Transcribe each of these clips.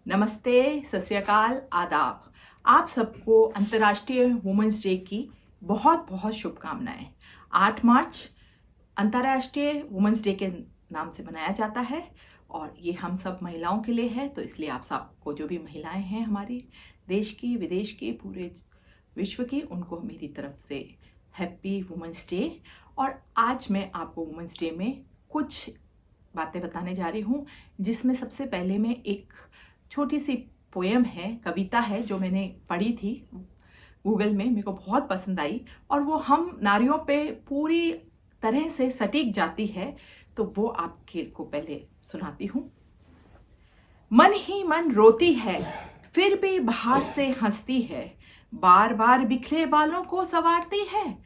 नमस्ते, सत श्री अकाल, आदाब। आप सबको अंतर्राष्ट्रीय वुमेंस डे की बहुत बहुत शुभकामनाएं। 8 मार्च अंतर्राष्ट्रीय वुमेंस डे के नाम से मनाया जाता है और ये हम सब महिलाओं के लिए है। तो इसलिए आप सबको, जो भी महिलाएं हैं हमारे देश की, विदेश की, पूरे विश्व की, उनको मेरी तरफ से हैप्पी वुमेंस डे। और आज मैं आपको वुमेंस डे में कुछ बातें बताने जा रही हूँ, जिसमें सबसे पहले मैं एक छोटी सी पोएम है, कविता है, जो मैंने पढ़ी थी गूगल में, मेरे को बहुत पसंद आई और वो हम नारियों पे पूरी तरह से सटीक जाती है। तो वो आपके को पहले सुनाती हूँ। मन ही मन रोती है, फिर भी बाहर से हंसती है, बार बार बिखरे बालों को संवारती है।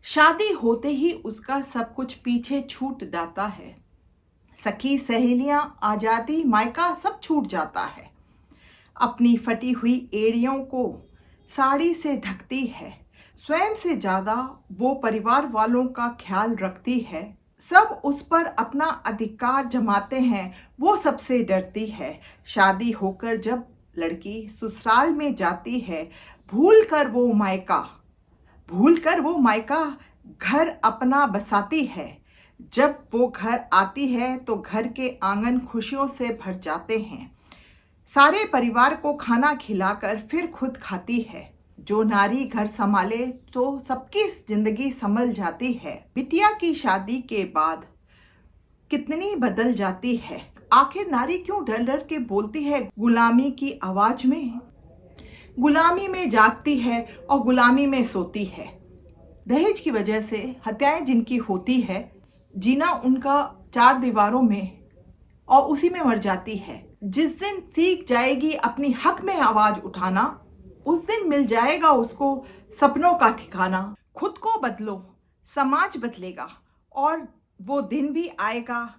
शादी होते ही उसका सब कुछ पीछे छूट जाता है, सखी सहेलियां, आजादी, मायका सब छूट जाता है। अपनी फटी हुई एड़ियों को साड़ी से ढकती है, स्वयं से ज्यादा वो परिवार वालों का ख्याल रखती है। सब उस पर अपना अधिकार जमाते हैं, वो सबसे डरती है। शादी होकर जब लड़की ससुराल में जाती है, भूल कर वो मायका घर अपना बसाती है। जब वो घर आती है तो घर के आंगन खुशियों से भर जाते हैं। सारे परिवार को खाना खिलाकर फिर खुद खाती है। जो नारी घर संभाले तो सबकी जिंदगी संभल जाती है। बिटिया की शादी के बाद कितनी बदल जाती है। आखिर नारी क्यों डर डर के बोलती है गुलामी की आवाज में? गुलामी में जागती है और गुलामी में सोती है। दहेज की वजह से हत्याएं जिनकी होती है, जीना उनका 4 दीवारों में और उसी में मर जाती है। जिस दिन सीख जाएगी अपनी हक में आवाज उठाना, उस दिन मिल जाएगा उसको सपनों का ठिकाना। खुद को बदलो, समाज बदलेगा और वो दिन भी आएगा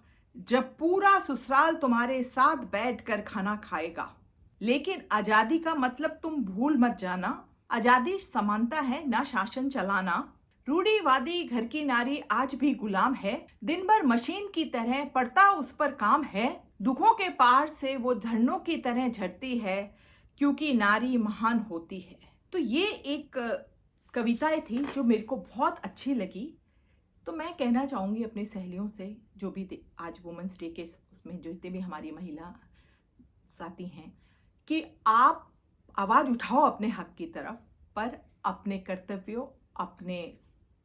जब पूरा ससुराल तुम्हारे साथ बैठकर खाना खाएगा। लेकिन आजादी का मतलब तुम भूल मत जाना, आजादी समानता है, ना शासन चलाना। रूढ़िवादी घर की नारी आज भी गुलाम है, दिन भर मशीन की तरह पड़ता उस पर काम है। दुखों के पार से वो झरनों की तरह झरती है, क्योंकि नारी महान होती है। तो ये एक कविताएं थी जो मेरे को बहुत अच्छी लगी। तो मैं कहना चाहूँगी अपनी सहेलियों से, जो भी आज वुमेंस डे के उसमें जितने भी हमारी महिला साथी हैं, कि आप आवाज़ उठाओ अपने हक की तरफ, पर अपने कर्तव्यों, अपने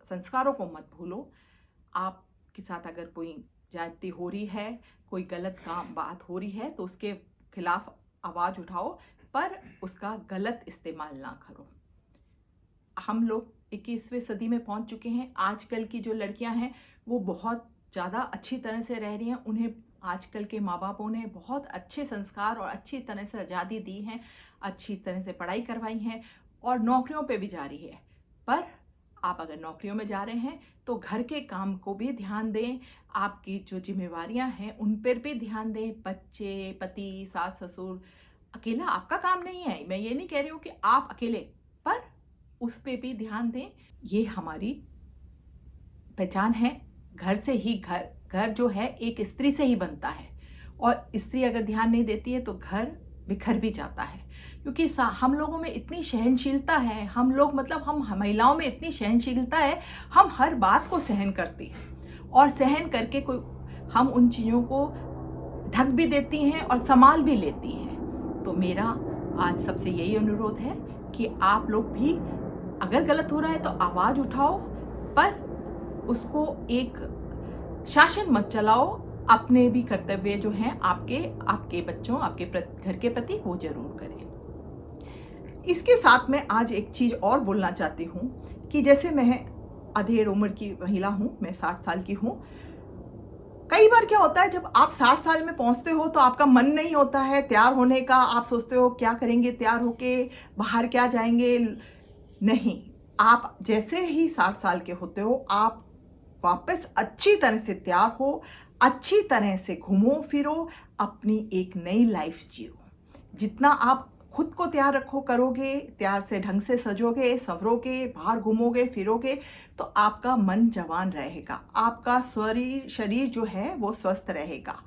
संस्कारों को मत भूलो। आपके साथ अगर कोई ज्यादती हो रही है, कोई गलत काम बात हो रही है, तो उसके खिलाफ आवाज़ उठाओ, पर उसका गलत इस्तेमाल ना करो। हम लोग 21वीं सदी में पहुंच चुके हैं। आजकल की जो लड़कियां हैं वो बहुत ज़्यादा अच्छी तरह से रह रही हैं। उन्हें आजकल के माँ बापों ने बहुत अच्छे संस्कार और अच्छी तरह से आज़ादी दी है, अच्छी तरह से पढ़ाई करवाई है और नौकरियों पे भी जा रही है। पर आप अगर नौकरियों में जा रहे हैं तो घर के काम को भी ध्यान दें, आपकी जो जिम्मेवारियां हैं उन पर भी ध्यान दें। बच्चे, पति, सास, ससुर, अकेला आपका काम नहीं है। मैं ये नहीं कह रही हूँ कि आप अकेले, पर उस पे भी ध्यान दें। ये हमारी पहचान है। घर से ही घर जो है एक स्त्री से ही बनता है, और स्त्री अगर ध्यान नहीं देती है तो घर बिखर भी जाता है। क्योंकि हम लोगों में इतनी सहनशीलता है, हम लोग मतलब हम महिलाओं में इतनी सहनशीलता है, हम हर बात को सहन करती हैं और सहन करके कोई हम उन चीज़ों को ढक भी देती हैं और संभाल भी लेती हैं। तो मेरा आज सबसे यही अनुरोध है कि आप लोग भी अगर गलत हो रहा है तो आवाज़ उठाओ, पर उसको एक शासन मत चलाओ। अपने भी कर्तव्य जो हैं आपके बच्चों, आपके घर के प्रति, वो जरूर करें। इसके साथ मैं आज एक चीज़ और बोलना चाहती हूँ कि जैसे मैं अधेड़ उम्र की महिला हूँ, मैं 60 साल की हूँ। कई बार क्या होता है, जब आप 60 साल में पहुँचते हो तो आपका मन नहीं होता है तैयार होने का। आप सोचते हो क्या करेंगे तैयार होके, बाहर क्या जाएंगे। नहीं, आप जैसे ही 60 साल के होते हो, आप वापस अच्छी तरह से तैयार हो, अच्छी तरह से घूमो फिरो, अपनी एक नई लाइफ जियो। जितना आप खुद को तैयार रखो करोगे, तैयार से ढंग से सजोगे, संवरोगे, बाहर घूमोगे फिरोगे, तो आपका मन जवान रहेगा, आपका शरीर जो है वो स्वस्थ रहेगा।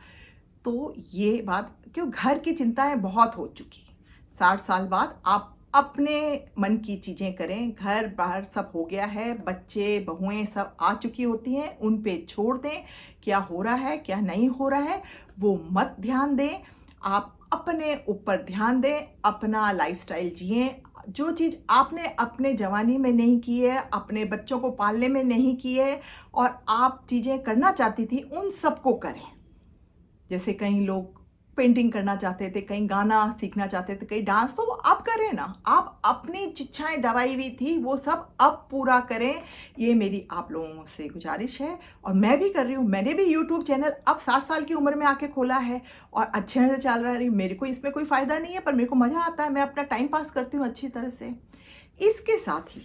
तो ये बात क्यों, घर की चिंताएं बहुत हो चुकी। 60 साल बाद आप अपने मन की चीज़ें करें, घर बाहर सब हो गया है, बच्चे बहुएं सब आ चुकी होती हैं, उन पे छोड़ दें। क्या हो रहा है क्या नहीं हो रहा है वो मत ध्यान दें, आप अपने ऊपर ध्यान दें, अपना लाइफस्टाइल जिएं। जो चीज़ आपने अपने जवानी में नहीं की है, अपने बच्चों को पालने में नहीं की है और आप चीज़ें करना चाहती थी, उन सबको करें। जैसे कई लोग पेंटिंग करना चाहते थे, कहीं गाना सीखना चाहते थे, कहीं डांस, तो वो अब करें ना। आप अपनी इच्छाएं दबाई हुई थी वो सब अब पूरा करें, ये मेरी आप लोगों से गुजारिश है। और मैं भी कर रही हूँ, मैंने भी यूट्यूब चैनल अब 60 साल की उम्र में आके खोला है और अच्छे से चल रहा है। मेरे को इसमें कोई फ़ायदा नहीं है, पर मेरे को मज़ा आता है, मैं अपना टाइम पास करती हूँ अच्छी तरह से। इसके साथ ही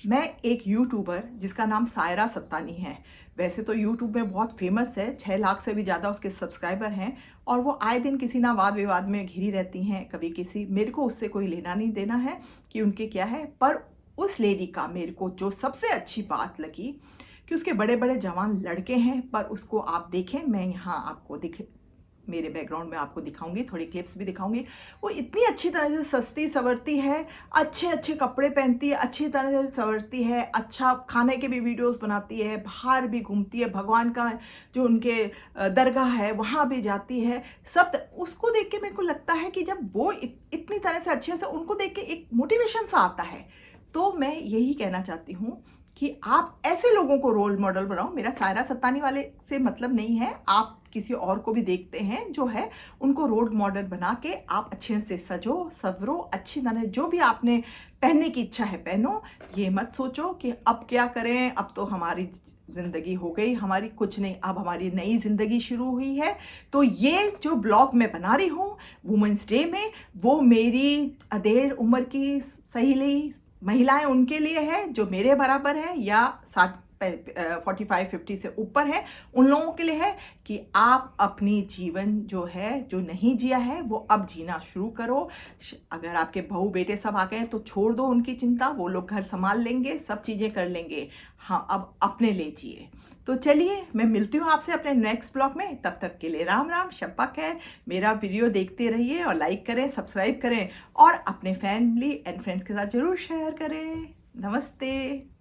मैं एक यूट्यूबर जिसका नाम सायरा सत्तानी है, वैसे तो यूट्यूब में बहुत फेमस है, 6 लाख से भी ज़्यादा उसके सब्सक्राइबर हैं और वो आए दिन किसी ना वाद विवाद में घिरी रहती हैं, कभी किसी, मेरे को उससे कोई लेना नहीं देना है कि उनके क्या है। पर उस लेडी का मेरे को जो सबसे अच्छी बात लगी कि उसके बड़े बड़े जवान लड़के हैं, पर उसको आप देखें, मैं यहाँ आपको मेरे बैकग्राउंड में आपको दिखाऊंगी, थोड़ी क्लिप्स भी दिखाऊंगी। वो इतनी अच्छी तरह से सस्ती सवरती है, अच्छे अच्छे कपड़े पहनती है, अच्छी तरह से सवरती है, अच्छा खाने के भी वीडियोस बनाती है, बाहर भी घूमती है, भगवान का जो उनके दरगाह है वहाँ भी जाती है। सब उसको देख के मेरे को लगता है कि जब वो इतनी तरह से अच्छे से, उनको देख के एक मोटिवेशन सा आता है। तो मैं यही कहना चाहती हूँ कि आप ऐसे लोगों को रोल मॉडल बनाओ। मेरा सायरा सत्तानी वाले से मतलब नहीं है, आप किसी और को भी देखते हैं जो है, उनको रोल मॉडल बना के आप अच्छे से सजो सवरो, अच्छी तरह जो भी आपने पहनने की इच्छा है पहनो। ये मत सोचो कि अब क्या करें, अब तो हमारी ज़िंदगी हो गई, हमारी कुछ नहीं, अब हमारी नई ज़िंदगी शुरू हुई है। तो ये जो ब्लॉग मैं बना रही हूँ वुमेंस डे में, वो मेरी अधेड़ उम्र की सहेली महिलाएं उनके लिए है जो मेरे बराबर है या 45-50 से ऊपर है, उन लोगों के लिए है कि आप अपनी जीवन जो है, जो नहीं जिया है, वो अब जीना शुरू करो। अगर आपके बहू बेटे सब आ गए तो छोड़ दो उनकी चिंता, वो लोग घर संभाल लेंगे, सब चीज़ें कर लेंगे। हाँ, अब अपने लिए जिए। तो चलिए, मैं मिलती हूँ आपसे अपने नेक्स्ट ब्लॉग में। तब तक के लिए राम राम, शब्बा खैर। मेरा वीडियो देखते रहिए और लाइक करें, सब्सक्राइब करें और अपने फैमिली एंड फ्रेंड्स के साथ ज़रूर शेयर करें। नमस्ते।